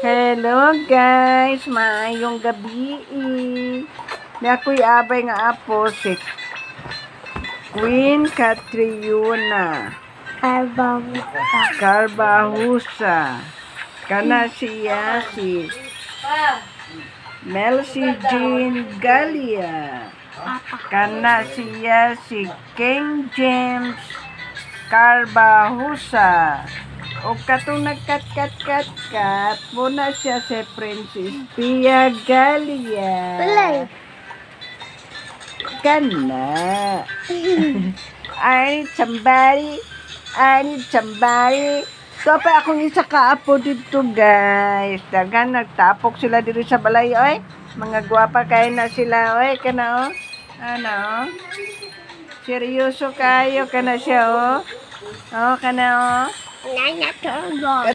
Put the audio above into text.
Hello guys, maayong gabi. Nakoy abay nga apo si Queen Catriona Carbahusa. Kana siya si Melcy Jean Galia. Kana siya si King James Carbahusa. O katong nagkat-kat-kat muna siya si Princess Pia Galia. Kana. I need somebody. So pa akong isa kaapo dito guys. Dagan nagtapok sila dito sa balay oy. Mga gwapa kayo na sila oy. Kana oh. Ano oh. Seryoso kayo kana siya oh. Oh kana oh.